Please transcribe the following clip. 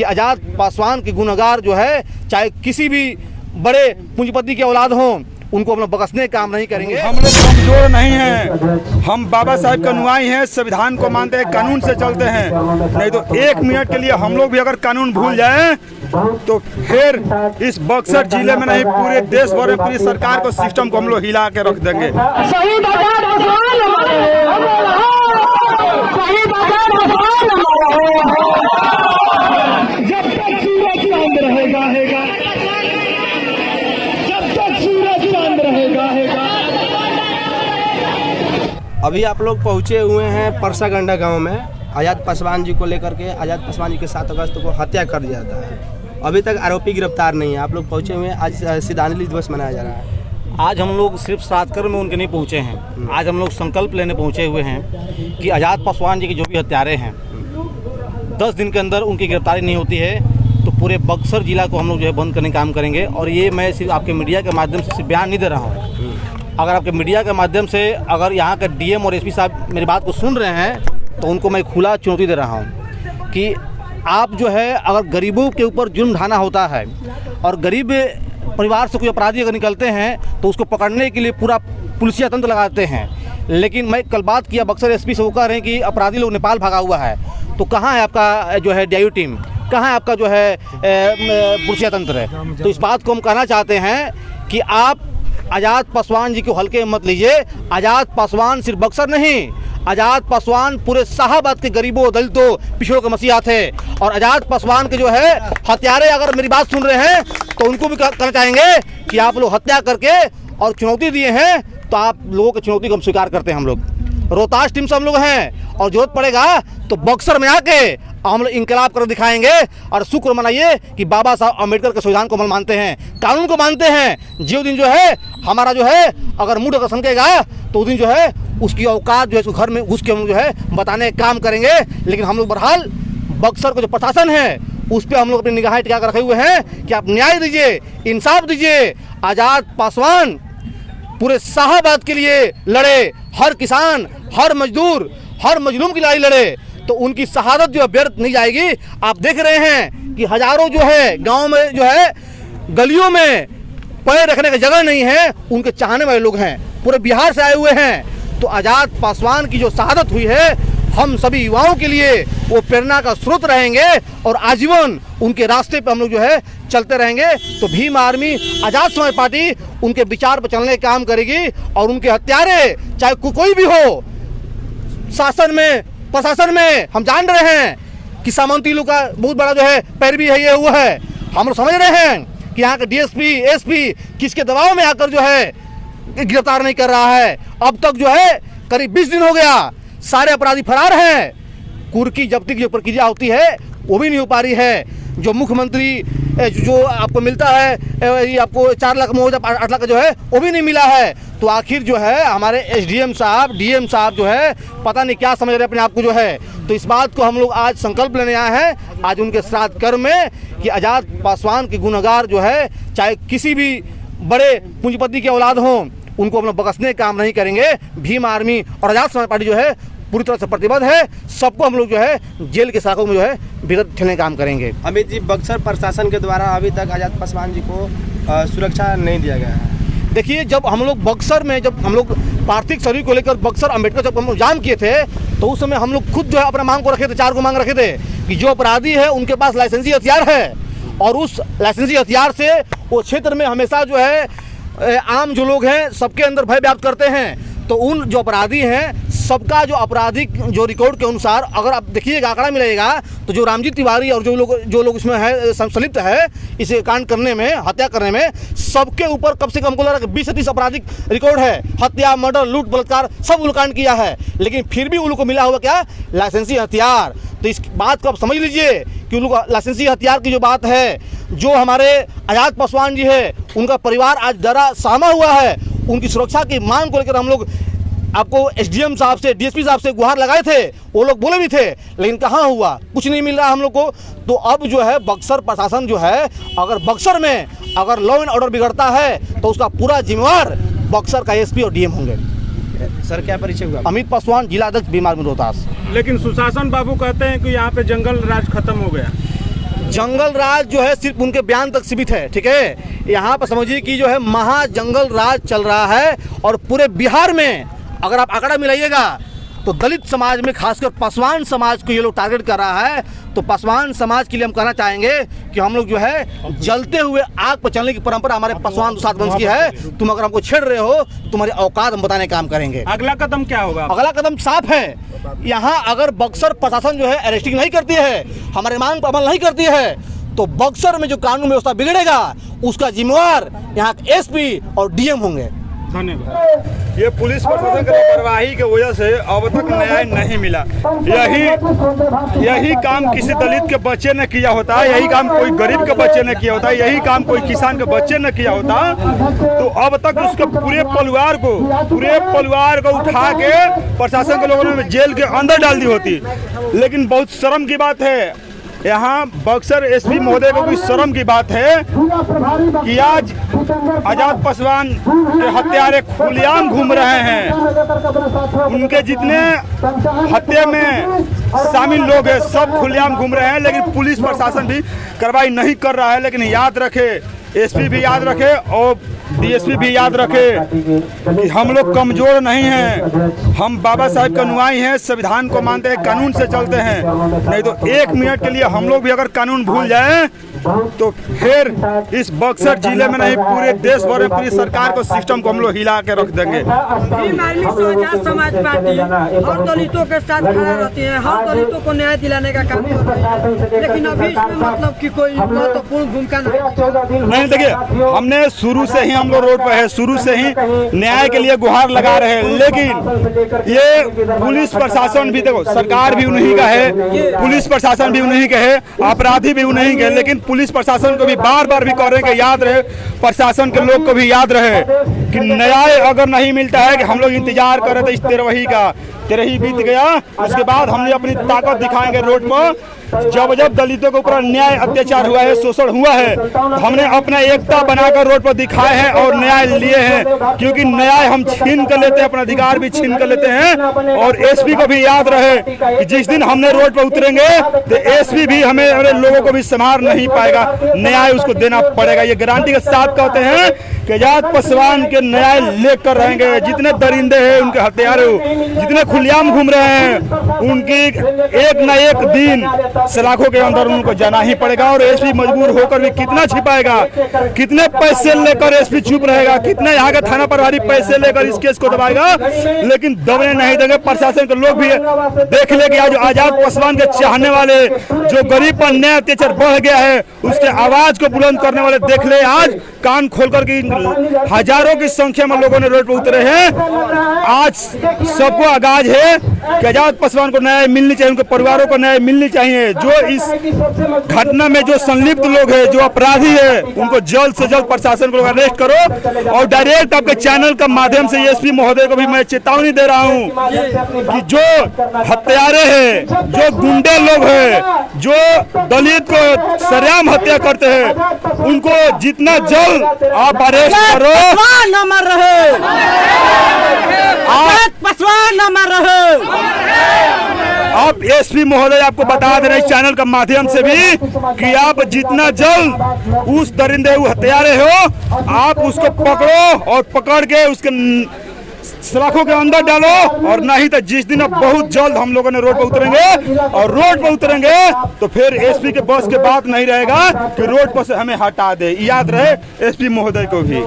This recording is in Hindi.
कि आज़ाद पासवान के गुनहगार जो है चाहे किसी भी बड़े पूंजीपति के औलाद हों उनको अपना बख्शने का काम नहीं करेंगे। हम लोग कमजोर नहीं हैं, हम बाबा साहब के अनुयायी हैं, संविधान को मानते हैं, कानून से चलते हैं। नहीं तो एक मिनट के लिए हम लोग भी अगर कानून भूल जाएं तो फिर इस बक्सर जिले में नहीं पूरे देश भर में पूरी सरकार को सिस्टम को हम लोग हिला के रख देंगे। जब तक सूरज चांद रहेगा अभी आप लोग पहुँचे हुए हैं परसागंडा गांव में। आज़ाद पासवान जी को लेकर के आज़ाद पासवान जी के 7 अगस्त को हत्या कर दिया था। अभी तक आरोपी गिरफ्तार नहीं है। आप लोग पहुँचे हुए हैं, आज श्रद्धांजलि दिवस मनाया जा रहा है। आज हम लोग सिर्फ श्राद्ध कर्म में उनके नहीं पहुँचे हैं, आज हम लोग संकल्प लेने पहुँचे हुए हैं कि आज़ाद पासवान जी के जो भी हत्यारे हैं 10 दिन के अंदर उनकी गिरफ्तारी नहीं होती है तो पूरे बक्सर जिला को हम लोग जो है बंद करने का काम करेंगे। और ये मैं सिर्फ आपके मीडिया के माध्यम से बयान नहीं दे रहा हूँ। अगर आपके मीडिया के माध्यम से अगर यहाँ के डीएम और एसपी साहब मेरी बात को सुन रहे हैं तो उनको मैं खुला चुनौती दे रहा हूँ कि आप जो है अगर गरीबों के ऊपर जुल्म ढाना होता है और गरीब परिवार से कोई अपराधी अगर निकलते हैं तो उसको पकड़ने के लिए पूरा पुलिसिया तंत्र लगाते हैं। लेकिन मैं कल बात किया बक्सर एसपी से, वो कह रहे हैं कि अपराधी लोग नेपाल भागा हुआ है। तो कहाँ है आपका जो है डीआईयू टीम, कहाँ है आपका जो है पुलिसिया तंत्र है? तो इस बात को हम कहना चाहते हैं कि आप आज़ाद पासवान जी को हल्के मत लीजिए। आज़ाद पासवान सिर्फ बक्सर नहीं, आज़ाद पासवान पूरे शाहाबाद के गरीबों दलितों पिछड़ों के मसीहा थे। और आज़ाद पासवान के जो है हत्यारे अगर मेरी बात सुन रहे हैं तो उनको भी कहना चाहेंगे कि आप लोग हत्या करके और चुनौती दिए हैं तो आप लोगों की चुनौती को हम स्वीकार करते हैं। हम लोग रोहतास टीम से हम लोग हैं और जरूरत पड़ेगा तो बक्सर में आके हम लोग इंकलाब कर दिखाएंगे। और शुक्र मनाइए कि बाबा साहब अम्बेडकर के संविधान को हम मानते हैं, कानून को मानते हैं। जो दिन जो है हमारा जो है अगर मूड अगर सनकेगा तो उस दिन जो है उसकी औकात जो है उसको घर में घुस के हम जो है बताने का काम करेंगे। लेकिन हम लोग बहरहाल बक्सर का जो प्रशासन है उस पर हम लोग अपनी निगाहें टिका कर रखे हुए हैं कि आप न्याय दीजिए, इंसाफ दीजिए। आज़ाद पासवान पूरे शाहाबाद के लिए लड़े, हर किसान, हर मजदूर, हर मजलूम की लड़ाई लड़े, तो उनकी शहादत जो है व्यर्थ नहीं जाएगी। आप देख रहे हैं कि हजारों जो है गांव में जो है गलियों में पैर रखने की जगह नहीं है, उनके चाहने वाले लोग हैं, पूरे बिहार से आए हुए हैं। तो आज़ाद पासवान की जो शहादत हुई है हम सभी युवाओं के लिए वो प्रेरणा का स्रोत रहेंगे और आजीवन उनके रास्ते पे हम लोग जो है चलते रहेंगे। तो भीम आर्मी आज़ाद समाज पार्टी उनके विचार पर चलने का काम करेगी और उनके हत्यारे चाहे कोई भी हो, शासन में प्रशासन में हम जान रहे हैं कि सामंती लोग का बहुत बड़ा जो है पैरवी है ये हुआ है। हम लोग समझ रहे हैं कि यहाँ के डीएसपी एसपी किसके दबाव में आकर जो है गिरफ्तार नहीं कर रहा है। अब तक जो है करीब 20 दिन हो गया, सारे अपराधी फरार हैं। कुर्की जब्ती की जो प्रक्रिया होती है वो भी नहीं हो पा रही है। जो मुख्यमंत्री जो आपको मिलता है ये आपको 4 लाख में 8 लाख जो है वो भी नहीं मिला है। तो आखिर जो है हमारे एसडीएम साहब डीएम साहब जो है पता नहीं क्या समझ रहे अपने आप को जो है। तो इस बात को हम लोग आज संकल्प लेने आए हैं आज उनके श्राद्ध कर्म में कि आज़ाद पासवान के गुनहगार जो है चाहे किसी भी बड़े पूंजीपति के औलाद हों उनको अपना बख्शने का काम नहीं करेंगे। भीम आर्मी और आज़ाद समाज पार्टी जो है पूरी तरह से प्रतिबद्ध है। सबको हम लोग जो है जेल के शाखों में जो है विगत ठेलने का काम करेंगे। अमित जी, बक्सर प्रशासन के द्वारा अभी तक आज़ाद पासवान जी को सुरक्षा नहीं दिया गया है। देखिए, जब हम लोग बक्सर में जब हम लोग पार्थिव शरीर को लेकर बक्सर अम्बेडकर जब हम जाम किए थे तो उस समय हम लोग खुद जो है अपना मांग को रखे थे, 4 को मांग रखे थे कि जो अपराधी है उनके पास लाइसेंसी हथियार है और उस लाइसेंसी हथियार से वो क्षेत्र में हमेशा जो है आम जो लोग हैं सबके अंदर भय व्याप्त करते हैं। तो उन जो अपराधी हैं सबका जो आपराधिक जो रिकॉर्ड के अनुसार अगर आप देखिएगा आंकड़ा मिलेगा तो जो रामजी तिवारी और जो लोग इसमें है संलिप्त है इस कांड करने में, हत्या करने में, सबके ऊपर कम से कम को लगा 20 से 30 आपराधिक रिकॉर्ड है। हत्या, मर्डर, लूट, बलात्कार सब उन कांड किया है। लेकिन फिर भी उन लोग को मिला हुआ क्या? लाइसेंसी हथियार। तो इस बात को आप समझ लीजिए कि उन लोग लाइसेंसी हथियार की जो बात है, जो हमारे आज़ाद पासवान जी है उनका परिवार आज डरा सहमा हुआ है। उनकी सुरक्षा की मांग को लेकर हम लोग आपको एसडीएम साहब से, डीएसपी साहब से गुहार लगाए थे, वो लोग बोले भी थे, लेकिन कहाँ हुआ, कुछ नहीं मिल रहा हम लोग को। तो अब जो है बक्सर प्रशासन जो है अगर बक्सर में अगर लॉ एंड ऑर्डर बिगड़ता है तो उसका पूरा जिम्मेवार बक्सर का एसपी और डीएम होंगे। सर, क्या परिचय हुआ? अमित पासवान, जिला अध्यक्ष भीम आर्मी रोहतास। लेकिन सुशासन बाबू कहते हैं कि यहाँ पे जंगल राज खत्म हो गया। जंगल राज जो है सिर्फ उनके बयान तक सीमित है, ठीक है। यहाँ पर समझिए कि जो है महा जंगल राज चल रहा है और पूरे बिहार में अगर आप आंकड़ा मिलाइएगा तो दलित समाज में खासकर पासवान समाज को ये लोग टारगेट कर रहा है। तो पासवान समाज के लिए हम कहना चाहेंगे कि हम लोग जो है जलते हुए आग पर चलने की परंपरा हमारे पासवान सात वंश की है। तुम अगर हमको छेड़ रहे हो तो तुम्हारी औकात हम बताने का काम करेंगे। अगला कदम क्या होगा? अगला कदम साफ है। यहाँ अगर बक्सर प्रशासन जो है अरेस्टिंग नहीं करती है, हमारे मांग पर अमल नहीं करती है, तो बक्सर में जो कानून व्यवस्था बिगड़ेगा उसका जिम्मेवार यहाँ के एसपी और डीएम होंगे। धन्यवाद। ये पुलिस प्रशासन की लापरवाही की वजह से अब तक न्याय नहीं मिला। यही काम किसी दलित के बच्चे ने किया होता, यही काम कोई गरीब के बच्चे ने किया होता, यही काम कोई किसान के बच्चे ने किया होता, तो अब तक उसके पूरे परिवार को उठा के प्रशासन के लोगों ने जेल के अंदर डाल दी होती। लेकिन बहुत शर्म की बात है, यहाँ बक्सर एसपी महोदय को भी शर्म की बात है कि आज आजाद पासवान के हत्यारे खुलेआम घूम रहे हैं। उनके जितने हत्या में शामिल लोग हैं सब खुलेआम घूम रहे हैं, लेकिन पुलिस प्रशासन भी कार्रवाई नहीं कर रहा है। लेकिन याद रखे, एसपी भी याद रखे और डीएसपी भी याद रखे कि हम लोग कमजोर नहीं हैं। हम बाबा साहब के अनुयायी हैं, संविधान को मानते हैं, कानून से चलते हैं। नहीं तो एक मिनट के लिए हम लोग भी अगर कानून भूल जाएं तो फिर इस बक्सर जिले में नहीं पूरे देश भर में पूरी सरकार को सिस्टम को हम लोग हिला के रख देंगे। समाज पार्टी हर दलितों के साथ खड़ा रहती है, हर दलितों को न्याय दिलाने का काम कर रही है, लेकिन अभी इसमें मतलब कि कोई महत्वपूर्ण भूमिका नहीं। देखिए, हमने शुरू से ही हम लोग रोड पर है, शुरू से ही न्याय के लिए गुहार लगा रहे हैं। लेकिन ये पुलिस प्रशासन भी, देखो सरकार भी उन्हीं का है, पुलिस प्रशासन भी उन्हीं का है, अपराधी भी उन्हीं के, लेकिन पुलिस प्रशासन को भी बार बार भी कह रहे हैं कि याद रहे, प्रशासन के लोग को भी याद रहे कि न्याय अगर नहीं मिलता है कि हम लोग इंतजार कर रहे थे इस तेरहवीं का, तेरही बीत गया, उसके बाद हमने अपनी ताकत दिखाएंगे रोड पर। जब जब दलितों के ऊपर अन्याय अत्याचार हुआ है, शोषण हुआ है, तो हमने अपना एकता बनाकर रोड पर दिखाए हैं और न्याय लिए हैं। क्योंकि न्याय हम छीन कर लेते हैं, अपना अधिकार भी छीन कर लेते हैं। और एसपी को भी याद रहे कि जिस दिन हमने रोड पर उतरेंगे तो एसपी भी हमें लोगों को भी संभाल नहीं पाएगा, न्याय उसको देना पड़ेगा। ये गारंटी के साथ कहते हैं कि आजाद पासवान के न्याय लेकर रहेंगे। जितने दरिंदे हैं, उनके हत्यारे जितने खुलेआम घूम रहे हैं, उनकी एक न एक दिन सलाखों के अंदर उनको जाना ही पड़ेगा। और एसपी मजबूर होकर भी कितना छिपाएगा, कितने पैसे लेकर एसपी चुप रहेगा, कितने यहाँ के थाना प्रभारी पैसे लेकर इस केस को दबाएगा, लेकिन दबने नहीं देंगे। प्रशासन के लोग भी देख ले कि आज आजाद पासवान के चाहने वाले, जो गरीब पर अन्याय अत्याचार बढ़ गया है, उसके आवाज को बुलंद करने वाले देख ले आज कान खोलकर की हजारों की संख्या में लोगों ने रोड पर उतरे हैं। आज सबको आगाज है कि आजाद पासवान को न्याय मिलनी चाहिए, उनके परिवारों को न्याय मिलनी चाहिए। जो इस घटना में जो संलिप्त लोग हैं, जो अपराधी है, उनको जल्द से जल्द प्रशासन को अरेस्ट करो। और डायरेक्ट आपके चैनल का माध्यम से एसपी महोदय को भी मैं चेतावनी दे रहा हूं कि जो हत्यारे हैं, जो गुंडे लोग हैं, जो दलित को सरेआम हत्या करते हैं, उनको जितना जल्द आप अरेस्ट करो। न मर रहे, पासवान न मर रहे। आप एसपी महोदय आपको बता दे रहे हैं चैनल के माध्यम से भी कि आप जितना जल्द उस दरिंदे हत्यारे हो, आप उसको पकड़ो और पकड़ के उसके सलाखों के अंदर डालो। और नहीं तो जिस दिन अब बहुत जल्द हम लोगों ने रोड पर उतरेंगे, और रोड पर उतरेंगे तो फिर एसपी के बस के बात नहीं रहेगा कि रोड पर से हमें हटा दे। याद रहे एसपी महोदय को भी।